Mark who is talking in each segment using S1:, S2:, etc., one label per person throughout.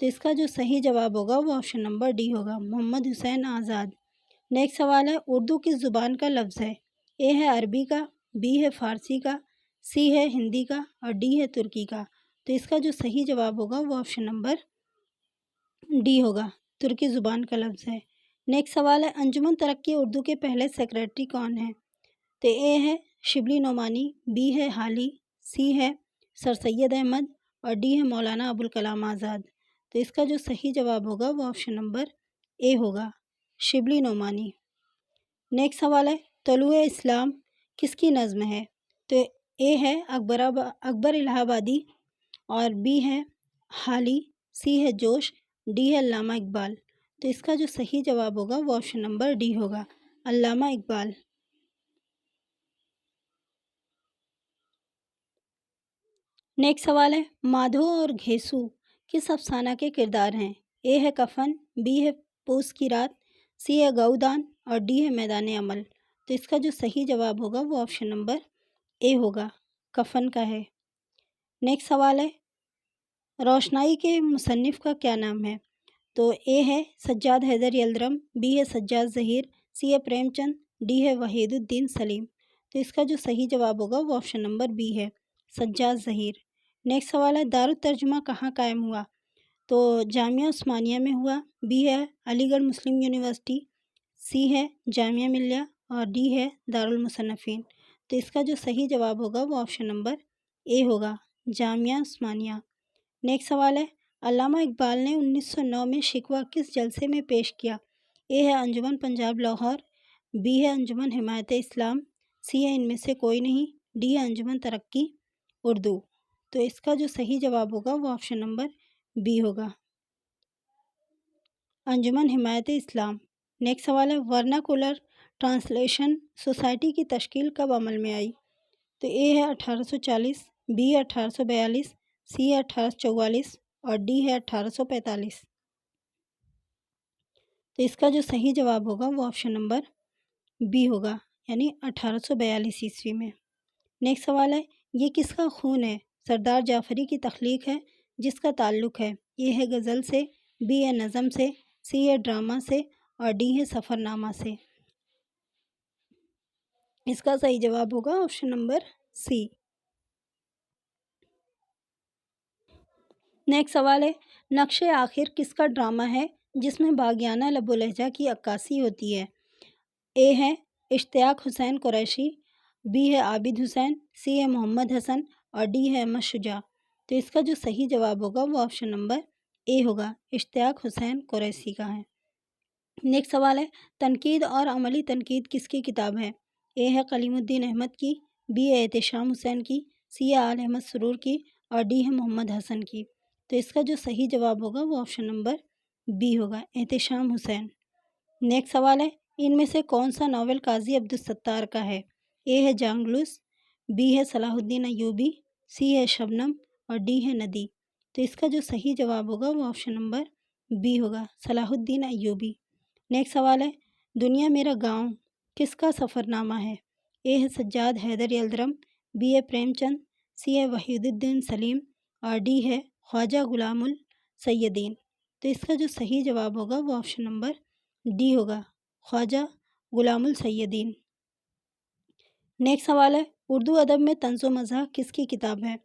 S1: تو اس کا جو صحیح جواب ہوگا وہ آپشن نمبر ڈی ہوگا، محمد حسین آزاد۔ نیکسٹ سوال ہے اردو کس زبان کا لفظ ہے؟ اے ہے عربی کا، بی ہے فارسی کا، سی ہے ہندی کا اور ڈی ہے ترکی کا۔ تو اس کا جو صحیح جواب ہوگا وہ آپشن نمبر ڈی ہوگا، ترکی زبان کا لفظ ہے۔ نیکسٹ سوال ہے انجمن ترقی اردو کے پہلے سیکریٹری کون ہیں؟ تو اے ہے شبلی نعمانی، بی ہے حالی، سی ہے سر سید احمد اور ڈی ہے مولانا ابوالکلام آزاد۔ تو اس کا جو صحیح جواب ہوگا وہ آپشن نمبر اے ہوگا، شبلی نعمانی۔ نیکسٹ سوال ہے طلوع اسلام کس کی نظم ہے؟ تو اے ہے اکبر الہ آبادی اور بی ہے حالی، سی ہے جوش، ڈی ہے علامہ اقبال۔ تو اس کا جو صحیح جواب ہوگا وہ آپشن نمبر ڈی ہوگا، علامہ اقبال۔ نیکسٹ سوال ہے مادھو اور گھیسو کس افسانہ کے کردار ہیں؟ اے ہے کفن، بی ہے پوس کی رات، سی ہے گودان اور ڈی ہے میدان عمل۔ تو اس کا جو صحیح جواب ہوگا وہ آپشن نمبر اے ہوگا، کفن کا ہے۔ نیکسٹ سوال ہے روشنائی کے مصنف کا کیا نام ہے؟ تو اے ہے سجاد حیدر یلدرم، بی ہے سجاد ظہیر، سی ہے پریم چند، ڈی ہے وحید الدین سلیم۔ تو اس کا جو صحیح جواب ہوگا وہ آپشن نمبر بی ہے، سجاد ظہیر۔ نیکسٹ سوال ہے دارالترجمہ کہاں قائم ہوا؟ تو جامعہ عثمانیہ میں ہوا، بی ہے علی گڑھ مسلم یونیورسٹی، سی ہے جامعہ ملیہ اور ڈی ہے دارالمصنفین۔ تو اس کا جو صحیح جواب ہوگا وہ آپشن نمبر اے ہوگا، جامعہ عثمانیہ۔ نیکسٹ سوال ہے علامہ اقبال نے 1909 میں شکوہ کس جلسے میں پیش کیا؟ اے ہے انجمن پنجاب لاہور، بی ہے انجمن حمایت اسلام، سی ہے ان میں سے کوئی نہیں، ڈی ہے انجمن ترقی اردو۔ تو اس کا جو صحیح جواب ہوگا وہ آپشن نمبر بی ہوگا، انجمن حمایت اسلام۔ نیکسٹ سوال ہے ورناکولر ٹرانسلیشن سوسائٹی کی تشکیل کب عمل میں آئی؟ تو اے ہے 1840، بی ہے 1842، سی ہے 1844 اور ڈی ہے 1845۔ تو اس کا جو صحیح جواب ہوگا وہ آپشن نمبر بی ہوگا، یعنی 1842 عیسوی میں۔ نیکسٹ سوال ہے یہ کس کا خون ہے؟ سردار جعفری کی تخلیق ہے جس کا تعلق ہے اے ہے غزل سے، بی ہے نظم سے، سی ہے ڈرامہ سے اور ڈی ہے سفر نامہ سے۔ اس کا صحیح جواب ہوگا آپشن نمبر سی۔ نیکسٹ سوال ہے نقش آخر کس کا ڈرامہ ہے جس میں باغیانہ لب و لہجہ کی عکاسی ہوتی ہے؟ اے ہے اشتیاق حسین قریشی، بی ہے عابد حسین، سی ہے محمد حسن اور ڈی ہے احمد شجاع۔ تو اس کا جو صحیح جواب ہوگا وہ آپشن نمبر اے ہوگا، اشتیاق حسین قریشی کا ہے۔ نیکسٹ سوال ہے تنقید اور عملی تنقید کس کی کتاب ہے؟ اے ہے کلیم الدین احمد کی، بی ہے احتشام حسین کی، سی ہے آل احمد سرور کی اور ڈی ہے محمد حسن کی۔ تو اس کا جو صحیح جواب ہوگا وہ آپشن نمبر بی ہوگا، احتشام حسین۔ نیکسٹ سوال ہے ان میں سے کون سا ناول قاضی عبدالستار کا ہے؟ اے ہے جانگلوس، بی ہے صلاح الدین ایوبی، سی ہے شبنم اور ڈی ہے ندی۔ تو اس کا جو صحیح جواب ہوگا وہ آپشن نمبر بی ہوگا، صلاح الدین ایوبی۔ نیکسٹ سوال ہے دنیا میرا گاؤں کس کا سفر نامہ ہے؟ اے ہے سجاد حیدر یلدرم، بی ہے پریم چند، سی ہے وحید الدین سلیم اور ڈی ہے خواجہ غلام السیدین۔ تو اس کا جو صحیح جواب ہوگا وہ آپشن نمبر ڈی ہوگا، خواجہ غلام السیدین۔ نیکسٹ سوال ہے اردو ادب میں طنز و مزاح کس کی کتاب ہے؟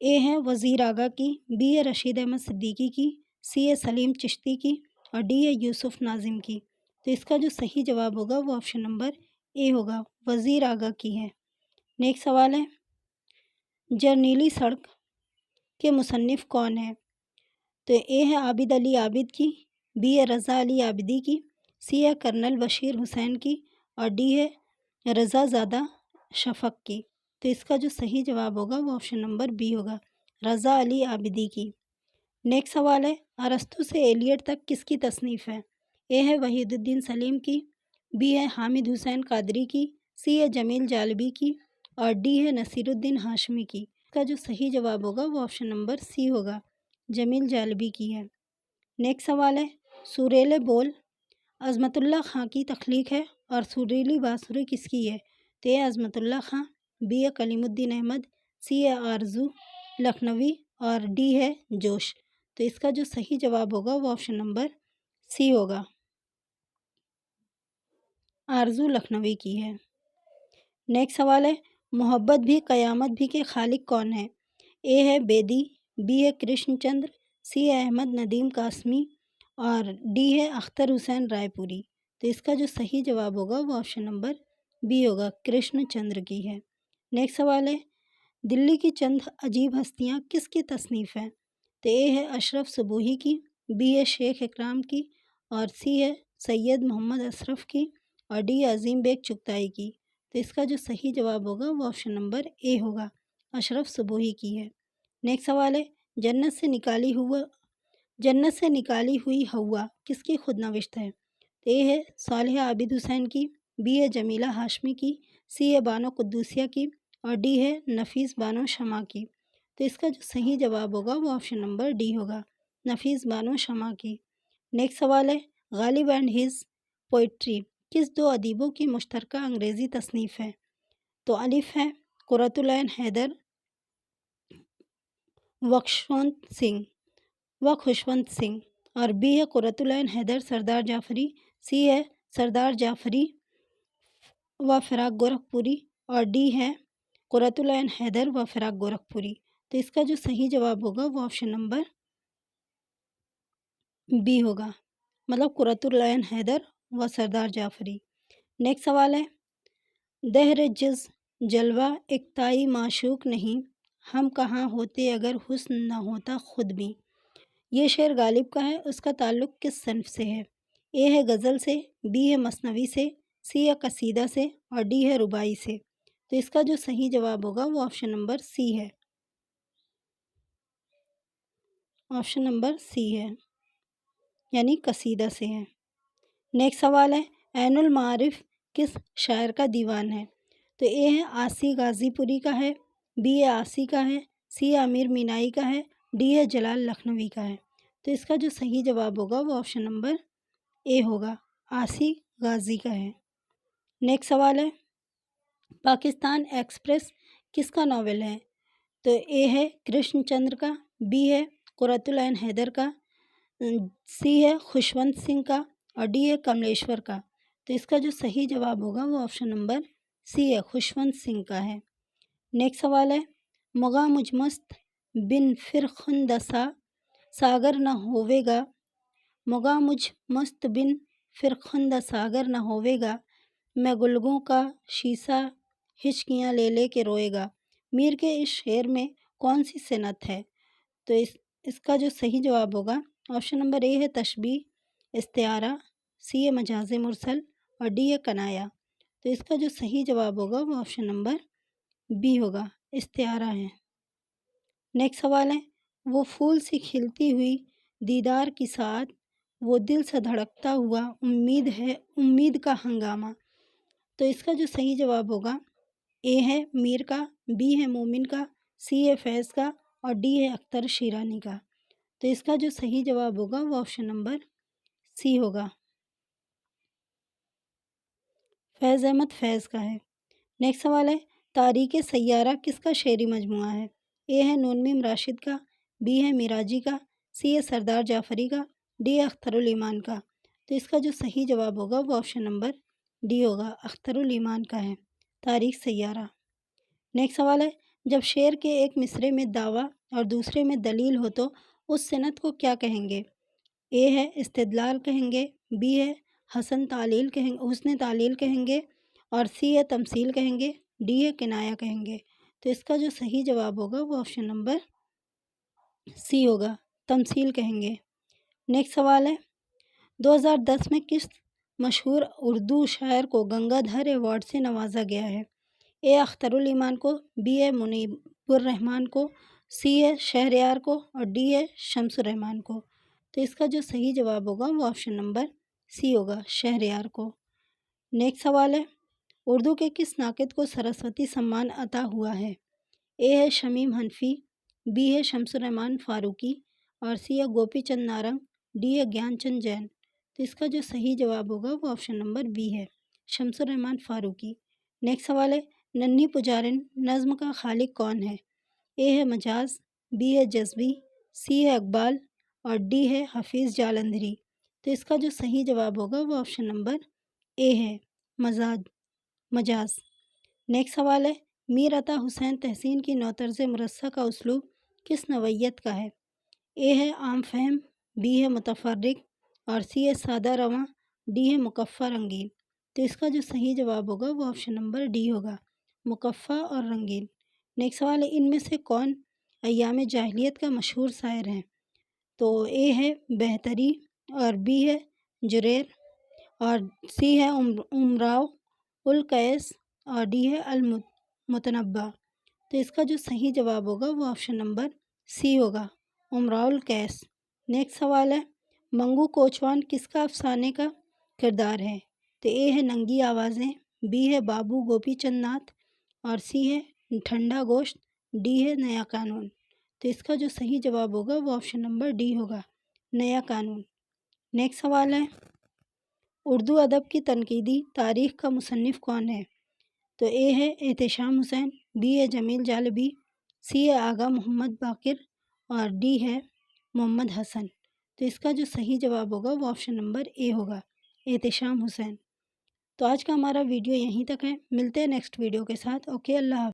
S1: اے ہے وزیر آغا کی، بی ہے رشید احمد صدیقی کی، سی ہے سلیم چشتی کی اور ڈی ہے یوسف ناظم کی۔ تو اس کا جو صحیح جواب ہوگا وہ آپشن نمبر اے ہوگا، وزیر آغا کی ہے۔ نیکسٹ سوال ہے جرنیلی سڑک کے مصنف کون ہیں؟ تو اے ہے عابد علی عابد کی، بی ہے رضا علی عابدی کی، سی ہے کرنل بشیر حسین کی اور ڈی ہے رضا زادہ شفق کی۔ تو اس کا جو صحیح جواب ہوگا وہ آپشن نمبر بی ہوگا، رضا علی عابدی کی۔ نیکسٹ سوال ہے ارسطو سے ایلیٹ تک کس کی تصنیف ہے؟ اے ہے وحید الدین سلیم کی، بی ہے حامد حسین قادری کی، سی ہے جمیل جالبی کی اور ڈی ہے نصیر الدین ہاشمی کی۔ اس کا جو صحیح جواب ہوگا وہ آپشن نمبر سی ہوگا، جمیل جالبی کی ہے۔ نیکسٹ سوال ہے سریلے بول عظمت اللہ خاں کی تخلیق ہے اور سریلی بانسری کس کی ہے؟ تو اے عظمت اللہ خاں، بی ہے کلیم الدین احمد، سی ہے آرزو لکھنوی اور ڈی ہے جوش۔ تو اس کا جو صحیح جواب ہوگا وہ آپشن نمبر سی ہوگا، آرزو لکھنوی کی ہے۔ نیکسٹ سوال ہے، محبت بھی قیامت بھی کے خالق کون ہے؟ اے ہے بیدی، بی ہے کرشن چندر، سی ہے احمد ندیم قاسمی اور ڈی ہے اختر حسین رائے پوری۔ تو اس کا جو صحیح جواب ہوگا وہ آپشن نمبر بی ہوگا، کرشن چندر کی ہے۔ نیکسٹ سوال ہے، دلی کی چند عجیب ہستیاں کس کی تصنیف ہیں؟ تو اے ہے اشرف صبوحی کی، بی ہے شیخ اکرام کی اور سی ہے سید محمد اشرف کی اور ڈی عظیم بیگ چغتائی کی۔ تو اس کا جو صحیح جواب ہوگا وہ آپشن نمبر اے ہوگا، اشرف صبوحی کی ہے۔ نیکسٹ سوال ہے، جنت سے نکالی ہوئی ہوا کس کی خود نوشت ہے؟ تو اے ہے صالح عابد حسین کی، بی ہے جمیلہ ہاشمی کی، سی ہے بانو قدوسیہ کی اور ڈی ہے نفیس بانو شمع کی۔ تو اس کا جو صحیح جواب ہوگا وہ آپشن نمبر ڈی ہوگا، نفیس بانو شمع کی۔ نیکسٹ سوال ہے، غالب اینڈ ہز پوئٹری کس دو ادیبوں کی مشترکہ انگریزی تصنیف ہے؟ تو الف ہے قرۃ العین حیدر وخشونت سنگھ اور بی ہے قرۃ العین حیدر سردار جعفری، سی ہے سردار جعفری و فراق گورکھپوری اور ڈی ہے قرۃ العین حیدر و فراق گورکھپوری۔ تو اس کا جو صحیح جواب ہوگا وہ آپشن نمبر بی ہوگا، مطلب قرۃ العین حیدر و سردار جعفری۔ نیکسٹ سوال ہے، دہر جز جلوہ اکتائی معشوق نہیں، ہم کہاں ہوتے اگر حسن نہ ہوتا خود بھی۔ یہ شعر غالب کا ہے، اس کا تعلق کس صنف سے ہے؟ اے ہے غزل سے، بی ہے مثنوی سے، سی ہے قصیدہ سے اور ڈی ہے رباعی سے۔ تو اس کا جو صحیح جواب ہوگا وہ آپشن نمبر سی ہے، آپشن نمبر سی ہے، یعنی قصیدہ سے ہے۔ نیکسٹ سوال ہے، عین المعارف کس شاعر کا دیوان ہے؟ تو اے ہے عاصی غازی پوری کا ہے، بی ہے عاصی کا ہے، سی ہے امیر مینائی کا ہے، ڈی ہے جلال لکھنوی کا ہے۔ تو اس کا جو صحیح جواب ہوگا وہ آپشن نمبر اے ہوگا، عاصی غازی کا ہے۔ نیکسٹ سوال ہے، پاکستان ایکسپریس کس کا ناول ہے؟ تو اے ہے کرشن چندر کا، بی ہے قرۃ العین حیدر کا، سی ہے خوشونت سنگھ کا اور ڈی ہے کملیشور کا۔ تو اس کا جو صحیح جواب ہوگا وہ آپشن نمبر سی ہے، خوشونت سنگھ کا ہے۔ نیکسٹ سوال ہے، مغا مجھ مست بن فرخندسا ساگر نہ ہوے گا، مغا مجھ مست بن فرخندہ ساگر نہ ہوے گا، میں گلگوں کا شیشہ ہچکیاں لے لے کے روئے گا۔ میر کے اس شعر میں کون سی صنعت ہے؟ تو اس کا جو صحیح جواب ہوگا آپشن نمبر اے ہے تشبیہ، استعارہ، سی ہے مجاز مرسل اور ڈی ہے کنایا۔ تو اس کا جو صحیح جواب ہوگا وہ آپشن نمبر بی ہوگا، استعارہ ہے۔ نیکسٹ سوال ہے، وہ پھول سی کھلتی ہوئی دیدار کی ساتھ، وہ دل سے دھڑکتا ہوا امید کا ہنگامہ۔ تو اس کا جو صحیح جواب ہوگا اے ہے میر کا، بی ہے مومن کا، سی ہے فیض کا اور ڈی ہے اختر شیرانی کا۔ تو اس کا جو صحیح جواب ہوگا وہ آپشن نمبر سی ہوگا، فیض احمد فیض کا ہے۔ نیکسٹ سوال ہے، تاریخ سیارہ کس کا شعری مجموعہ ہے؟ اے ہے نون میم راشد کا، بی ہے میراجی کا، سی ہے سردار جعفری کا، ڈی ہے اختر الایمان کا۔ تو اس کا جو صحیح جواب ہوگا وہ آپشن نمبر ڈی ہوگا، اختر الایمان کا ہے، تاریخ سیارہ۔ نیکسٹ سوال ہے، جب شعر کے ایک مصرعے میں دعویٰ اور دوسرے میں دلیل ہو تو اس صنعت کو کیا کہیں گے؟ اے ہے استدلال کہیں گے، بی ہے حسن تعلیل کہیں گے اور سی ہے تمثیل کہیں گے، ڈی ہے کنایا کہیں گے۔ تو اس کا جو صحیح جواب ہوگا وہ آپشن نمبر سی ہوگا، تمثیل کہیں گے۔ نیکسٹ سوال ہے، 2010 میں کس مشہور اردو شاعر کو گنگا دھر ایوارڈ سے نوازا گیا ہے؟ اے اختر الایمان کو، بی ہے منیب الرحمن کو، سی ہے شہریار کو اور ڈی ہے شمس الرحمن کو۔ تو اس کا جو صحیح جواب ہوگا وہ آپشن نمبر سی ہوگا، شہریار کو۔ نیکسٹ سوال ہے، اردو کے کس ناقد کو سرسوتی سمان عطا ہوا ہے؟ اے ہے شمیم حنفی، بی ہے شمس الرحمن فاروقی اور سی ہے گوپی چند نارنگ، ڈی ہے گیان چند جین۔ تو اس کا جو صحیح جواب ہوگا وہ آپشن نمبر بی ہے، شمس الرحمن فاروقی۔ نیکسٹ سوال ہے، ننھی پجارن نظم کا خالق کون ہے؟ اے ہے مجاز، بی ہے جذبی، سی ہے اقبال اور ڈی ہے حفیظ جالندھری۔ تو اس کا جو صحیح جواب ہوگا وہ آپشن نمبر اے ہے، مجاز۔ نیکسٹ سوال ہے، میر عطا حسین تحسین کی نوطرز مرصع کا اسلوب کس نوعیت کا ہے؟ اے ہے عام فہم، بی ہے متفرق، اور سی ہے سادہ رواں، ڈی ہے مکفّہ رنگین۔ تو اس کا جو صحیح جواب ہوگا وہ آپشن نمبر ڈی ہوگا، مکفّہ اور رنگین۔ نیکسٹ سوال ہے، ان میں سے کون ایام جاہلیت کا مشہور شاعر ہے؟ تو اے ہے بہتری، اور بی ہے جریر، اور سی ہے امراؤ القیس، اور ڈی ہے المتنبع۔ تو اس کا جو صحیح جواب ہوگا وہ آپشن نمبر سی ہوگا، امراؤ القیس۔ نیکسٹ سوال ہے، منگو کوچوان کس کا افسانے کا کردار ہے؟ تو اے ہے ننگی آوازیں، بی ہے بابو گوپی چند ناتھ، اور سی ہے ٹھنڈا گوشت، ڈی ہے نیا قانون۔ تو اس کا جو صحیح جواب ہوگا وہ آپشن نمبر ڈی ہوگا، نیا قانون۔ نیکسٹ سوال ہے، اردو ادب کی تنقیدی تاریخ کا مصنف کون ہے؟ تو اے ہے احتشام حسین، بی ہے جمیل جالبی، سی ہے آغا محمد باقر، اور ڈی ہے محمد حسن۔ تو اس کا جو صحیح جواب ہوگا وہ آپشن نمبر اے ہوگا، احتشام حسین۔ تو آج کا ہمارا ویڈیو یہیں تک ہے، ملتے ہیں نیکسٹ ویڈیو کے ساتھ۔ اوکے، اللہ حافظ۔